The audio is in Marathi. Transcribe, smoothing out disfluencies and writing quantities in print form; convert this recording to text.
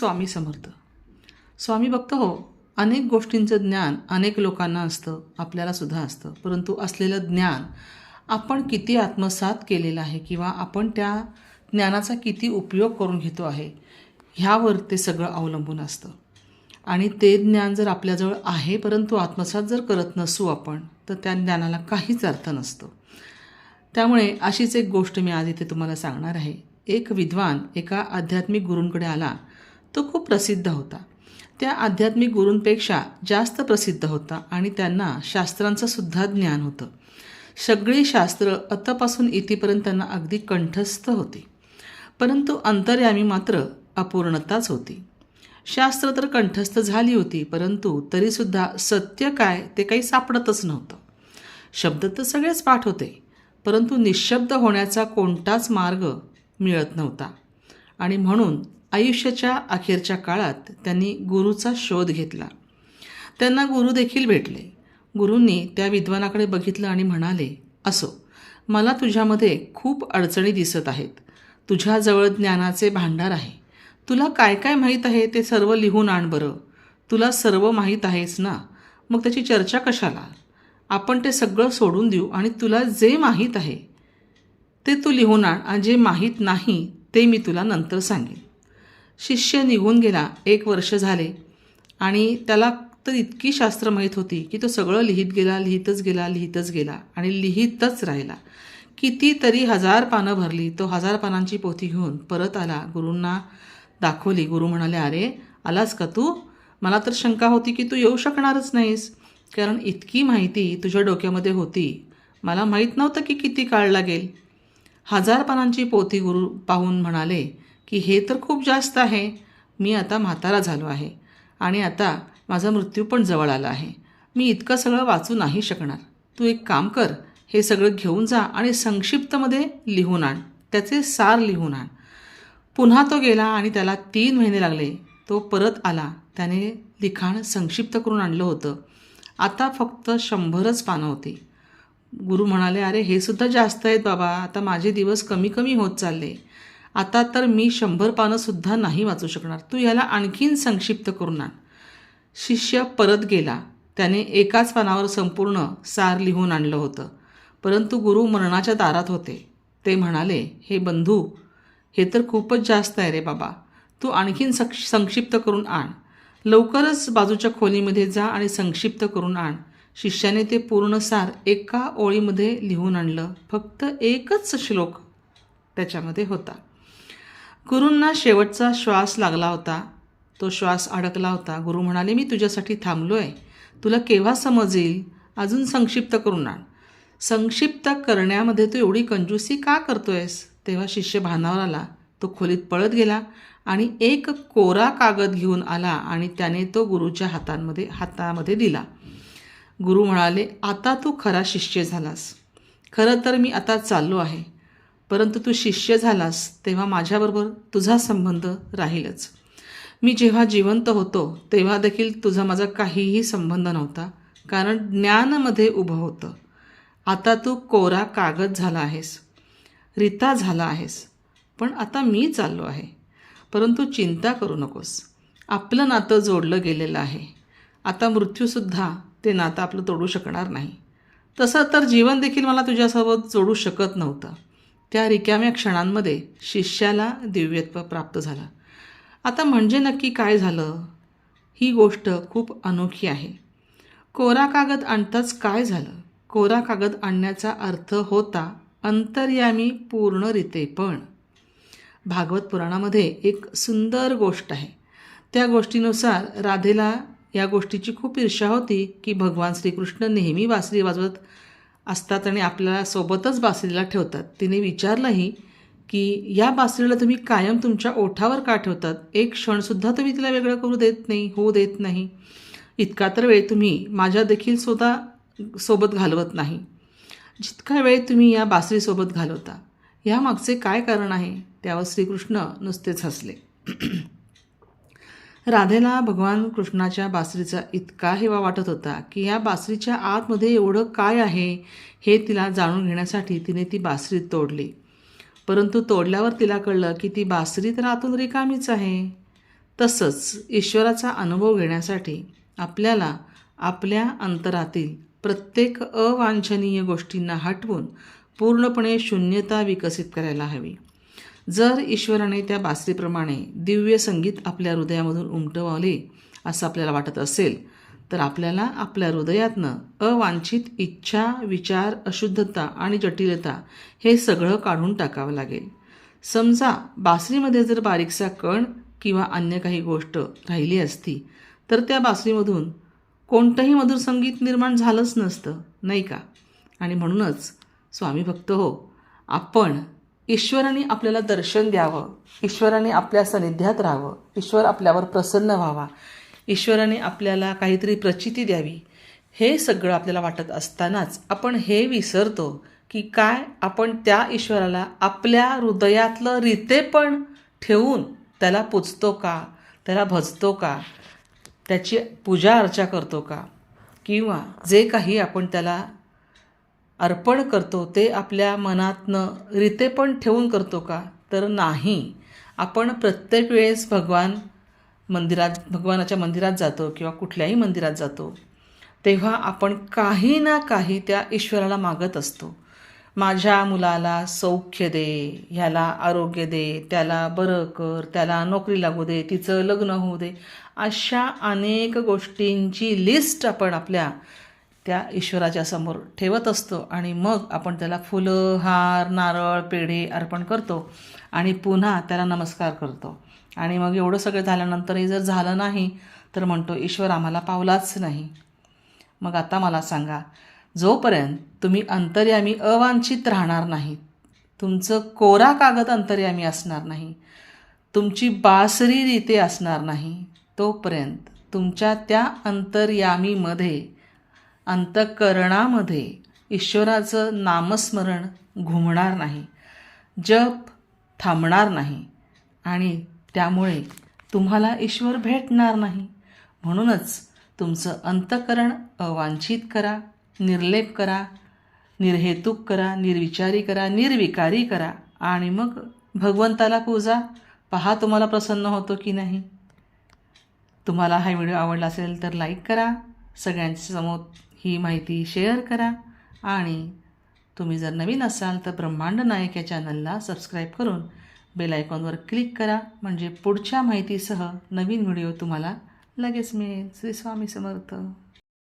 स्वामी समर्थ. स्वामी भक्त हो, अनेक गोष्टींचं ज्ञान अनेक लोकांना असतं, आपल्यालासुद्धा असतं. परंतु असलेलं ज्ञान आपण किती आत्मसात केलेलं आहे किंवा आपण त्या ज्ञानाचा किती उपयोग करून घेतो आहे, ह्यावर ते सगळं अवलंबून असतं. आणि ते ज्ञान जर आपल्याजवळ आहे परंतु आत्मसात जर करत नसू आपण, तर त्या ज्ञानाला काहीच अर्थ नसतो. त्यामुळे अशीच एक गोष्ट मी आज इथे तुम्हाला सांगणार आहे. एक विद्वान एका आध्यात्मिक गुरूंकडे आला. तो खूप प्रसिद्ध होता. त्या आध्यात्मिक गुरूंपेक्षा जास्त प्रसिद्ध होता आणि त्यांना शास्त्रांचं सुद्धा ज्ञान होतं. सगळी शास्त्र अतपासून इथेपर्यंत त्यांना अगदी कंठस्थ होती. परंतु अंतर्यामी मात्र अपूर्णताच होती. शास्त्र तर कंठस्थ झाली होती, परंतु तरीसुद्धा सत्य काय ते काही सापडतच नव्हतं. शब्द तर सगळेच पाठ होते, परंतु निःशब्द होण्याचा कोणताच मार्ग मिळत नव्हता. आणि म्हणून आयुष्याच्या अखेरच्या काळात त्यांनी गुरूचा शोध घेतला. त्यांना गुरु देखील भेटले. गुरूंनी त्या विद्वानाकडे बघितलं आणि म्हणाले, असो, मला तुझ्यामध्ये खूप अडचणी दिसत आहेत. तुझ्याजवळ ज्ञानाचे भांडार आहे. तुला काय काय माहीत आहे ते सर्व लिहून आण बरं. तुला सर्व माहीत आहेस ना, मग त्याची चर्चा कशाला. आपण ते सगळं सोडून देऊ आणि तुला जे माहीत आहे ते तू लिहून आण आणि जे माहीत नाही ते मी तुला नंतर सांगेन. शिष्य निघून गेला. 1 वर्ष झाले आणि त्याला तर इतकी शास्त्र माहीत होती की तो सगळं लिहितच गेला आणि लिहितच राहिला. कितीतरी 1000 पानं भरली. तो 1000 पानांची पोथी घेऊन परत आला. गुरूंना दाखवली. गुरु म्हणाले, अरे आलास का तू? मला तर शंका होती की तू येऊ शकणारच नाहीस, कारण इतकी माहिती तुझ्या डोक्यामध्ये होती. मला माहीत नव्हतं की किती काळ लागेल. 1000 पानांची पोथी गुरु पाहून म्हणाले की हे तर खूप जास्त आहे. मी आता म्हातारा झालो आहे आणि आता माझा मृत्यू पण जवळ आला आहे. मी इतकं सगळं वाचू नाही शकणार. तू एक काम कर, हे सगळं घेऊन जा आणि संक्षिप्तमध्ये लिहून आण, त्याचे सार लिहून आण. पुन्हा तो गेला आणि त्याला 3 महिने लागले. तो परत आला. त्याने लिखाण संक्षिप्त करून आणलं होतं. आता फक्त 100च पानं होती. गुरु म्हणाले, अरे हे सुद्धा जास्त आहेत बाबा. आता माझे दिवस कमी कमी होत चालले. आता तर मी 100 पानंसुद्धा नाही वाचू शकणार. तू याला आणखीन संक्षिप्त करून आण. शिष्य परत गेला. त्याने एकाच पानावर संपूर्ण सार लिहून आणलं होतं. परंतु गुरु मरणाच्या दारात होते. ते म्हणाले, हे बंधू, हे तर खूपच जास्त आहे रे बाबा. तू आणखीन संक्षिप्त करून आण. लवकरच बाजूच्या खोलीमध्ये जा आणि संक्षिप्त करून आण. शिष्याने ते पूर्ण सार एका ओळीमध्ये लिहून आणलं. फक्त एकच श्लोक त्याच्यामध्ये होता. गुरूंना शेवटचा श्वास लागला होता. तो श्वास अडकला होता. गुरु म्हणाले, मी तुझ्यासाठी थांबलो आहे. तुला केव्हा समजेल? अजून संक्षिप्त करून आण. संक्षिप्त करण्यामध्ये तू एवढी कंजूसी का करतोयस? तेव्हा शिष्य भानावर आला. तो खोलीत पळत गेला आणि एक कोरा कागद घेऊन आला आणि त्याने तो गुरुच्या हातामध्ये दिला. गुरु म्हणाले, आता तू खरा शिष्य झालास. खरं तर मी आता चाललो आहे, परंतु तू शिष्य झालास तेव्हा माझ्याबरोबर तुझा संबंध राहीलच. मी जेव्हा जिवंत होतो तेव्हा देखील तुझा माझा काहीही संबंध नव्हता, कारण ज्ञानामध्ये उभं होतं. आता तू कोरा कागद झाला आहेस, रीता झाला आहेस. पण आता मी चाललो आहे. परंतु चिंता करू नकोस. आपलं नातं जोडलं गेलेलं आहे. आता मृत्यूसुद्धा ते नातं आपलं तोडू शकणार नाही. तसं तर जीवन देखील मला तुझ्यासोबत जोडू शकत नव्हतं. त्या रिकाम्या क्षणांमध्ये शिष्याला दिव्यत्व प्राप्त झालं. आता म्हणजे नक्की काय झालं? ही गोष्ट खूप अनोखी आहे. कोरा कागद आणताच काय झालं? कोरा कागद आणण्याचा अर्थ होता अंतर्यामी पूर्णरितेपण. भागवत पुराणामध्ये एक सुंदर गोष्ट आहे. त्या गोष्टीनुसार राधेला या गोष्टीची खूप ईर्ष्या होती की भगवान श्रीकृष्ण नेहमी बासरी वाजवत असतात आणि आपल्याला सोबतच बासरीला ठेवतात. तिने विचारलंही की या बासरीला तुम्ही कायम तुमच्या ओठावर का ठेवतात? एक क्षणसुद्धा तुम्ही तिला वेगळं करू देत नाही, होऊ देत नाही. इतका तर वेळ तुम्ही माझ्या देखील सुद्धा सोबत घालवत नाही. जितका वेळ तुम्ही या बासरीसोबत घालवता, यामागचे काय कारण आहे? त्यावर श्रीकृष्ण नुसतेच हसले. राधेला भगवान कृष्णाच्या बासरीचा इतका हेवा वाटत होता की या बासरीच्या आतमध्ये एवढं काय आहे हे तिला जाणून घेण्यासाठी तिने ती बासरी तोडली. परंतु तोडल्यावर तिला कळलं की ती बासरी तर आतून रिकामीच आहे. तसंच ईश्वराचा अनुभव घेण्यासाठी आपल्याला आपल्या अंतरातील प्रत्येक अवांछनीय गोष्टींना हटवून पूर्णपणे शून्यता विकसित करायला हवी. जर ईश्वराने त्या बासरीप्रमाणे दिव्य संगीत आपल्या हृदयामधून उमटवले असं आपल्याला वाटत असेल तर आपल्याला आपल्या हृदयातनं अवांछित इच्छा, विचार, अशुद्धता आणि जटिलता हे सगळं काढून टाकावं लागेल. समजा बासरीमध्ये जर बारीकसा कण किंवा अन्य काही गोष्ट राहिली असती तर त्या बासरीमधून कोणतंही मधुर संगीत निर्माण झालंच नसतं, नाही का? आणि म्हणूनच स्वामी भक्त हो, आपण ईश्वराने आपल्याला दर्शन द्यावं, ईश्वराने आपल्या सानिध्यात राहावं, ईश्वर आपल्यावर प्रसन्न व्हावा, ईश्वराने आपल्याला काहीतरी प्रचिती द्यावी, हे सगळं आपल्याला वाटत असतानाच आपण हे विसरतो की काय आपण त्या ईश्वराला आपल्या हृदयातलं रितेपण ठेवून त्याला पूजतो का, त्याला भजतो का, त्याची पूजा अर्चा करतो का, किंवा जे काही आपण त्याला अर्पण करतो ते आपल्या मनातनं रितेपण ठेवून करतो का? तर नाही. आपण प्रत्येक वेळेस भगवानाच्या मंदिरात जातो किंवा कुठल्याही मंदिरात जातो तेव्हा आपण काही ना काही त्या ईश्वराला मागत असतो. माझ्या मुलाला सौख्य दे, ह्याला आरोग्य दे, त्याला बरं कर, त्याला नोकरी लागू दे, तिचं लग्न होऊ दे. अशा अनेक गोष्टींची लिस्ट आपण आपल्या त्या ईश्वराच्या समोर ठेवत असतो आणि मग आपण त्याला फुलं, हार, नारळ, पेढे अर्पण करतो आणि पुन्हा त्याला नमस्कार करतो. आणि मग एवढं सगळं झाल्यानंतरही जर झालं नाही तर म्हणतो ईश्वर आम्हाला पावलाच नाही. मग आता मला सांगा, जोपर्यंत तुम्ही अंतर्यामी अवांछित राहणार नाही, तुमचं कोरा कागद अंतर्यामी असणार नाही, तुमची बासरी रीते असणार नाही, तोपर्यंत तुमच्या त्या अंतर्यामीमध्ये, अंतःकरणामध्ये ईश्वराचं नामस्मरण घुमणार नाही, जप थांबणार नाही आणि त्यामुळे तुम्हाला ईश्वर भेटणार नाही. म्हणूनच तुमचं अंतःकरण अवांछित करा, निर्लेप करा, निर्हेतुक करा, निर्विचारी करा, निर्विकारी करा आणि मग भगवंताला पूजा. पहा तुम्हाला प्रसन्न होतो की नाही. तुम्हाला हा व्हिडिओ आवडला असेल तर लाईक करा, सगळ्यांच्या समोर ही माहिती शेअर करा आणि तुम्ही जर नवीन असाल तर ब्रह्मांड नायक या चॅनलला सबस्क्राईब करून बेल आयकॉनवर क्लिक करा, म्हणजे पुढच्या माहितीसह नवीन व्हिडिओ तुम्हाला लगेच मिळेल. श्री स्वामी समर्थ.